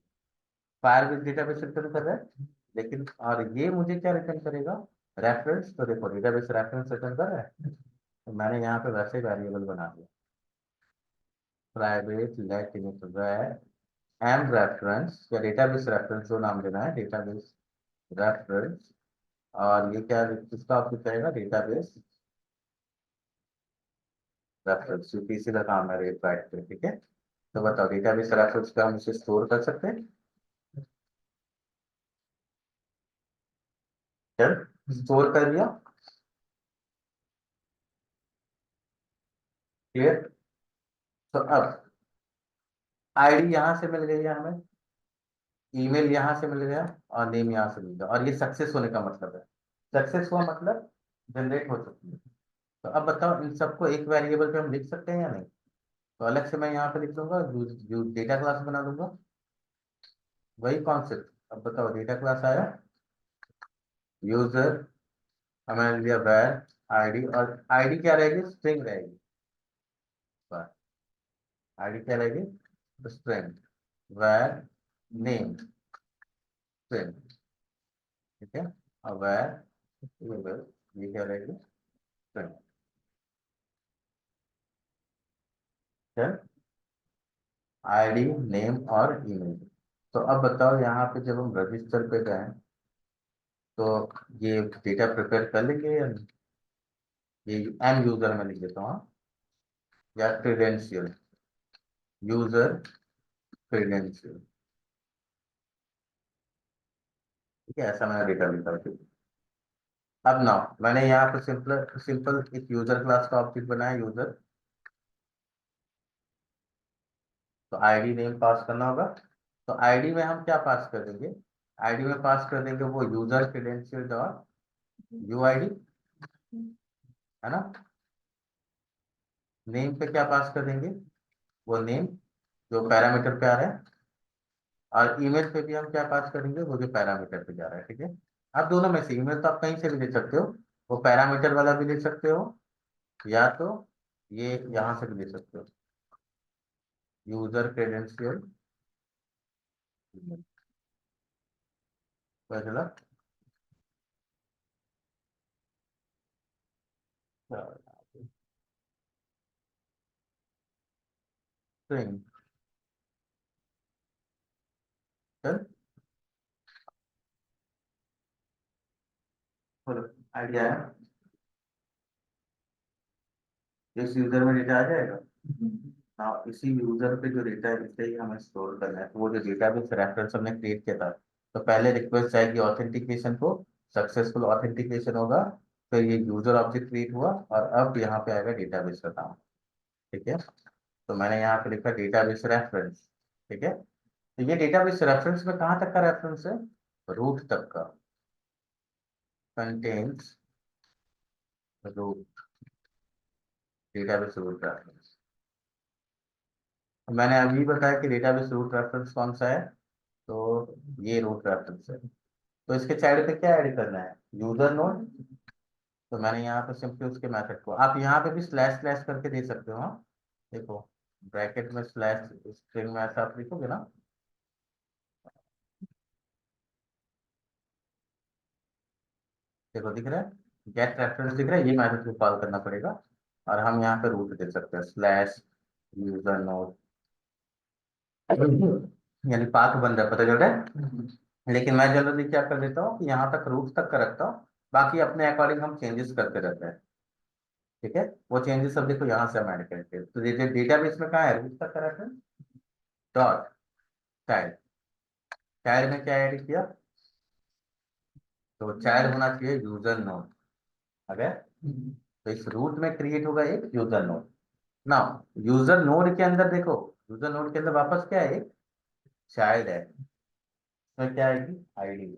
S1: फायरबेस डेटाबेस रिटर्न कर रहा है, लेकिन और ये मुझे क्या रिटर्न करेगा, रेफरेंस। तो देखो डेटाबेस रेफरेंस रिटर्न कर रहा है, तो मैंने यहाँ पे वैसे वेरिएबल बना दिया, private lateinit M reference या डेटाबेस रेफरेंस जो नाम देना है, डेटाबेस रेफरेंस। और ये क्या किसका ऑब्जेक्ट रहेगा, डेटाबेस रेफरेंस, यूपीसी का काम है रेट राइट पे। ठीक है, तो बताओ डेटाबेस रेफरेंस का हम इसे स्टोर कर सकते हैं, चल स्टोर कर दिया, क्लियर। तो अब आईडी यहाँ से मिल गई है हमें, ईमेल यहाँ से मिल गया और नेम यहाँ से मिल गया, और ये सक्सेस होने का मतलब है, सक्सेस हुआ मतलब जनरेट हो चुकी है। तो अब बताओ इन सबको एक वेरिएबल पे हम लिख सकते हैं या नहीं, तो अलग से मैं यहाँ पे लिख दूंगा, डेटा क्लास बना दूंगा, वही कॉन्सेप्ट। अब बताओ डेटा क्लास आया, यूजर अब मैंने लिया वैर आईडी, और आईडी क्या रहेगी, स्ट्रिंग रहेगी। आईडी क्या रहेगी, स्ट्रिंग। वैर नेम स्ट्रिंग। ठीक है, अब वैर ये क्या रहेगी, स्ट्रिंग। आईडी नेम और ईमेल। तो अब बताओ यहाँ पे जब हम रजिस्टर पे गए तो ये डेटा प्रिपेयर कर लेंगे या नहीं? ये एम यूजर में लिख देता हूँ, हाँ? या क्रेडेंशियल, यूजर क्रेडेंशियल। ठीक है, ऐसा मैंने डेटा लिखा है। अब ना मैंने यहाँ पे सिंपल सिंपल एक यूजर क्लास का ऑब्जेक्ट बनाया, यूजर। तो आईडी नेम पास करना होगा। तो आईडी में हम क्या पास कर देंगे, आईडी में पास कर देंगे वो user credential dot U I D, है ना। नेम पे क्या पास कर देंगे, वो नेम जो पैरामीटर पे आ रहा है। और ईमेल पे भी हम क्या पास करेंगे, वो जो पैरामीटर पे जा रहा है। ठीक है, अब दोनों में से ईमेल तो आप कहीं से भी ले सकते हो, वो पैरामीटर वाला भी ले सकते हो, या तो ये यहाँ से भी ले सकते हो, यूजर क्रेडेंशियल। पता चला। स्ट्रिंग, चल बोलो, आइडिया है। इस यूजर में डेटा आ जाएगा। हाँ, इसी यूजर पे जो डेटा है इसे ही हमें स्टोर करना है। तो वो जो डेटाबेस रेफरेंस हमने क्रिएट किया था, तो पहले रिक्वेस्ट जाएगी ऑथेंटिकेशन को, सक्सेसफुल ऑथेंटिकेशन होगा, फिर ये यूजर ऑब्जेक्ट क्रिएट हुआ, और अब यहाँ पे आएगा डेटाबेस का काम। ठीक है, तो मैंने यहाँ पे लिखा डेटाबेस रेफरेंस। ठीक है, तो ये डेटाबेस रेफरेंस में कहाँ तक का रेफरेंस है, रूट तक का, contains root, database root reference. मैंने अभी बताया कि डेटाबेस रूट रेफरेंस कौन सा है, तो ये रूट रेफरेंस है। तो इसके चाइल्ड पे क्या ऐड करना है, यूजर नोड। तो मैंने यहाँ पे सिंपली उसके मेथड को, आप यहाँ पे भी स्लैश स्लैश करके दे सकते हो, हाँ। देखो, ब्रैकेट में स्लैश, स्ट्रिंग में ऐसा आप लिखोगे ना, देखो दिख रहा है, गेट रेफरेंस दिख रहा है, ये मेथड को कॉल करना पड़ेगा। और हम यहाँ पे रूट दे सकते हैं, स्लैश यूजर नोड, यानी पाथ बन रहा है, पता चल रहा है। लेकिन मैं जनरली क्या कर देता हूँ कि यहाँ तक रूट तक का रखता हूँ, बाकी अपने अकॉर्डिंग हम चेंजेस करते रहते हैं। ठीक है, वो चेंजेस सब देखो यहाँ से हम ऐड करते हैं। तो डेटाबेस में कहाँ है, रूट तक का रहता है। डॉट चाइल्ड, चाइल्ड में क्या ऐड किया, तो चाइल्ड होना चाहिए यूजर नोड। अगर तो इस रूट में क्रिएट होगा एक यूजर नोड ना, यूजर नोड के अंदर देखो, यूजर नोड के अंदर वापस क्या है, एक चाइल्ड है, उसमें क्या आएगी, आईडी,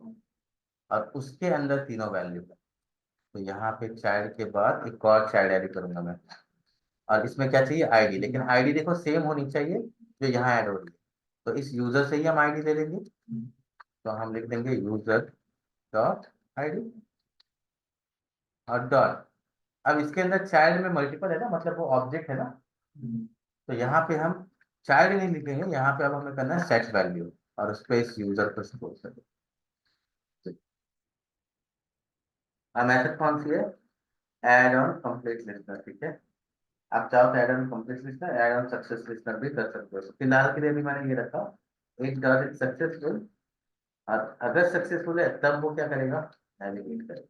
S1: और उसके अंदर तीनों वैल्यू है। तो यहाँ पे चाइल्ड के बाद एक और चाइल्ड ऐड करूंगा मैं, और इसमें क्या चाहिए, आईडी। लेकिन आईडी देखो सेम होनी चाहिए जो यहाँ ऐड हो रही है। तो इस यूजर से ही हम आईडी ले लेंगे, तो हम लिख देंगे यूजर डॉट आईडी और डॉट। अब इसके अंदर चाइल्ड में मल्टीपल है ना, मतलब वो ऑब्जेक्ट है ना। तो यहाँ पे हम चाइल्ड नहीं लिखेंगे, यहाँ पे अब हमें करना है सेट वैल्यू, और उस पर इस यूजर को स्टोर करें। अब मेथड कौन सी है, एड ऑन कंप्लीट लिस्टनर। ठीक है, आप चाहो तो add on complete listener, add on success listener भी कर सकते हो। फिलहाल के लिए भी मैंने ये रखा, एक डॉट सक्सेसफुल, और अगर सक्सेसफुल है तब वो क्या करेगा, नेविगेट करेगा।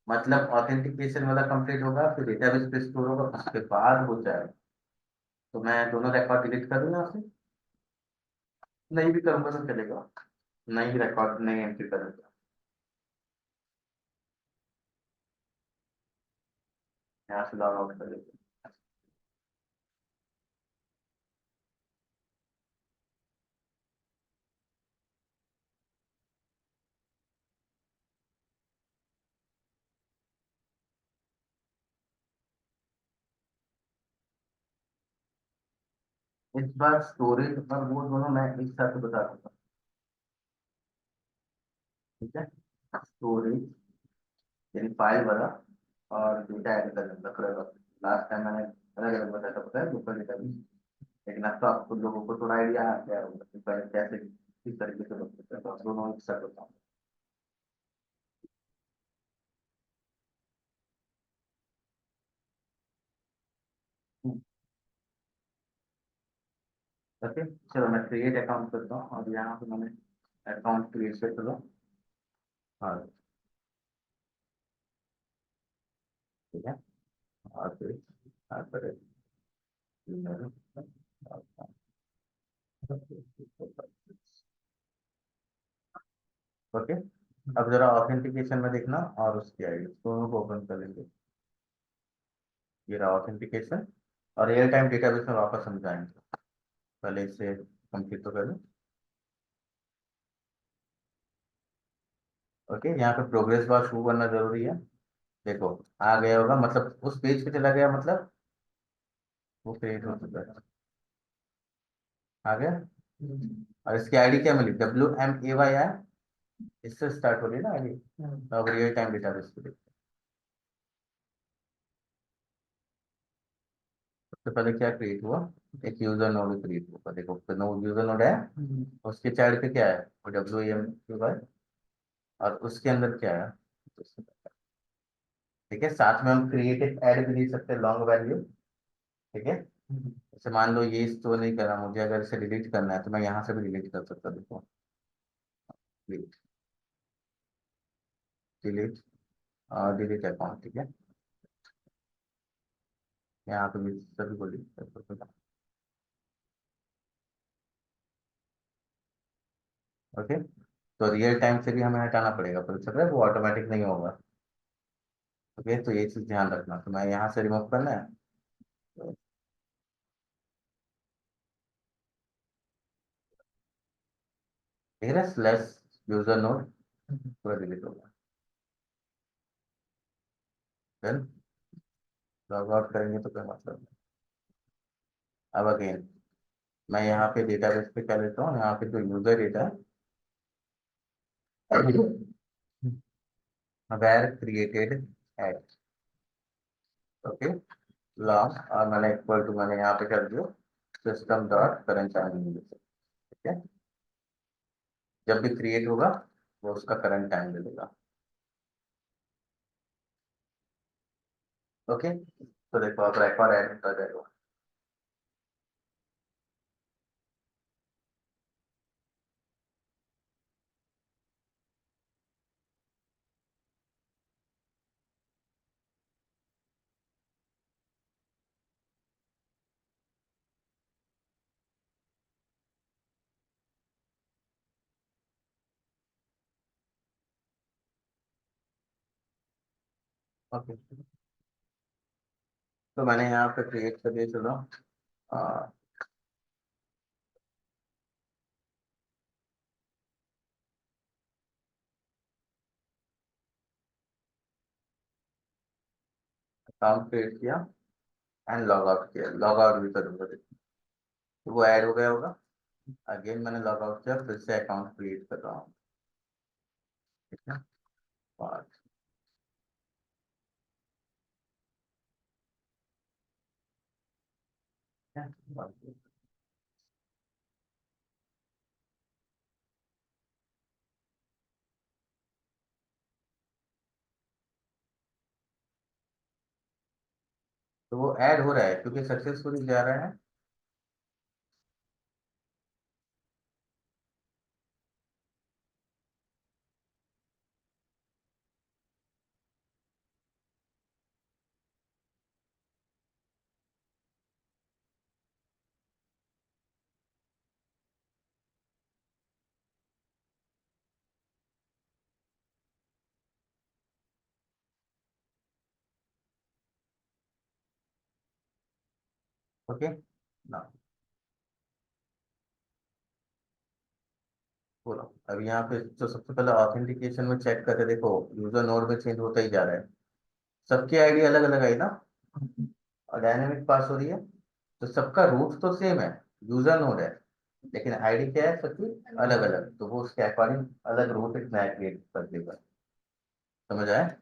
S1: मतलब ऑथेंटिकेशन वाला कंप्लीट होगा, फिर डेटाबेस पे स्टोर होगा, उसके बाद हो जाएगा। तो मैं दोनों रिकॉर्ड डिलीट कर दूंगा आपसे, नहीं भी करूंगा तो चलेगा, नहीं भी रिकॉर्ड नहीं एंट्री करूंगा। यहाँ से लॉग आउट कर देते हैं। इस बार स्टोरेज और वो दोनों मैं एक साथ बता दूंगा। ठीक है, स्टोरेज यानी फाइल वाला और डेटा ऐड करने का पूरा। लास्ट टाइम मैंने अलग अलग बताया था, पता है लोकल डेटा भी। लेकिन अब तो आपको लोगों को थोड़ा आइडिया आ गया होगा कि पहले कैसे किस तरीके से बनते थे, तो आप दोनों एक साथ बताऊँ। ओके, चलो मैं क्रिएट अकाउंट करता हूँ और यहाँ पे मैंने अकाउंट क्रिएट कर चलो। हाँ, ठीक है। और फिर यहाँ पर ओके। अब जरा ऑथेंटिकेशन में देखना और उसकी आईडी दोनों को ओपन कर लेंगे। ये रहा ऑथेंटिकेशन और रियल टाइम डेटाबेस में वापस हम जाएंगे। पहले इसे कंप्लीट तो कर लें। ओके, यहाँ पे प्रोग्रेस बार शुरू करना जरूरी है। देखो, आ गया होगा मतलब उस पेज पे चला गया, मतलब वो क्रिएट हो चुका है। आ गया। और इसकी आईडी क्या मिली, WMAY। इससे स्टार्ट हो रही है ना आईडी। तो अब रियल टाइम डेटाबेस पे देखते हैं। सबसे पहले क्या क्रिएट हुआ, एक यूजर नोड क्रिएट हुआ। देखो नो यूजर नोड है। उसके चाइल्ड पे क्या है, वो WMAY। और उसके अंदर क्या है, ठीक है। साथ में हम क्रिएटिव ऐड भी दे सकते हैं, लॉन्ग वैल्यू। ठीक है। जैसे मान लो ये स्टोर नहीं करा मुझे, अगर इसे डिलीट करना है तो मैं यहाँ से भी डिलीट कर सकता हूँ। देखो, डिलीट, डिलीट और डिलीट अकाउंट। ठीक है, यहाँ पे भी सभी को डिलीट कर सकते हैं। ओके, तो रियल टाइम से भी हमें हटाना पड़ेगा, पर चल रहा है वो ऑटोमेटिक नहीं होगा। ओके, तो ये चीज ध्यान रखना। तो मैं यहाँ से रिमूव करना है, तो ठीक है, स्लैश यूजर नोड पूरा डिलीट होगा। देन लॉग आउट करेंगे तो कोई मतलब नहीं। अब अगेन मैं यहाँ पे डेटाबेस पे क्या लेता हूँ, यहाँ पे जो यूजर डेटा है, where created at. Okay, log, और मैंने इक्वल टू मैंने यहाँ पे कर दिया सिस्टम डॉट करंट टाइम। ठीक है, जब भी क्रिएट होगा वो उसका करंट टाइम दे देगा। ओके, तो देखो अब रिकॉर्ड ऐड कर देगा। ओके, तो मैंने यहाँ पे क्रिएट कर दिया। चलो अकाउंट क्रिएट किया एंड लॉग आउट किया, लॉग आउट भी करूंगा। देखो, तो वो ऐड हो गया होगा। अगेन मैंने लॉग आउट किया, फिर से अकाउंट क्रिएट कर रहा हूँ। ठीक है, और ठीक है, तो वो ऐड हो रहा है क्योंकि सक्सेसफुली जा रहा है। ओके ना, बोलो। अब यहाँ पे तो सबसे पहले ऑथेंटिकेशन में चेक करके देखो, यूजर नोड में चेंज होता ही जा रहा है। सबकी आईडी अलग अलग आई ना, और डायनेमिक पास हो रही है। तो सबका रूट तो सेम है, यूजर नोड है, लेकिन आईडी क्या है सबकी अलग अलग। तो वो उसके अकॉर्डिंग अलग रूट एक नया क्रिएट कर देगा। समझ आया।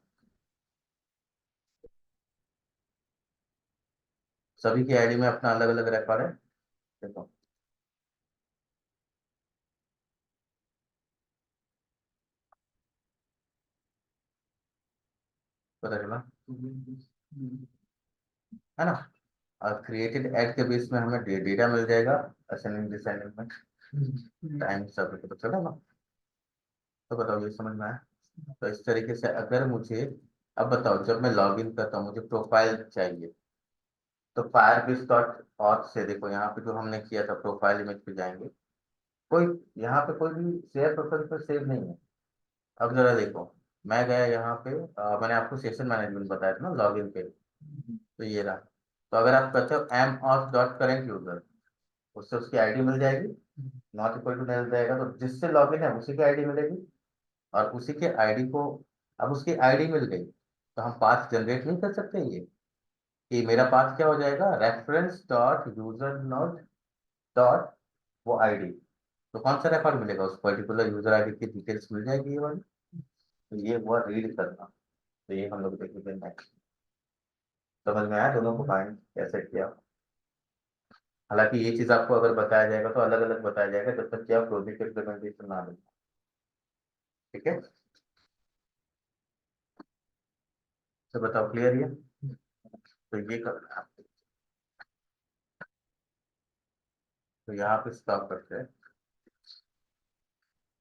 S1: सभी की आईडी में अपना अलग अलग रिकॉर्ड है। देखो, पता चला है ना। और क्रिएटेड ऐड के बेस में हमें डेटा मिल जाएगा, असेंडिंग डिसेंडिंग में टाइम सब पता चला ना। तो बताओ, ये समझ में आया। तो इस तरीके से अगर मुझे, अब बताओ, जब मैं लॉग इन करता हूँ मुझे प्रोफाइल चाहिए, तो फायरबेस डॉट ऑथ से देखो, यहाँ पे जो हमने किया था प्रोफाइल इमेज पे जाएंगे, कोई यहाँ पे कोई भी शेयर प्रोफाइल पर सेव नहीं है। अब जरा देखो, मैं गया यहाँ पे, मैंने आपको सेशन मैनेजमेंट बताया था ना लॉगिन पे, तो ये रहा। तो अगर आप कहते हो M auth dot current user, उससे उसकी आईडी मिल जाएगी, नॉट इक्वल टू मिल जाएगा, तो जिससे लॉगिन है उसी की आईडी मिलेगी। और उसी के आईडी को, अब उसकी आईडी मिल गई तो हम पाथ जनरेट नहीं कर सकते ये, कि मेरा पाथ क्या हो जाएगा, reference dot user node dot वो आईडी। तो कौन सा रेकॉर्ड मिलेगा, उस पर्टिकुलर यूजर आईडी की डिटेल्स मिल जाएगी ये वाली। तो ये हुआ रीड करना। तो ये हम लोग देखेंगे नेक्स्ट। समझ में आया दोनों को फाइंड कैसे किया। हालांकि ये चीज आपको अगर बताया जाएगा तो अलग अलग बताया जाएगा, जब तक कि आप प्रोजेक्ट इम्प्लीमेंटेशन ना दें। ठीक है, तो बताओ क्लियर ये। तो ये करना है आपको। तो यहाँ पे स्टॉप करते हैं।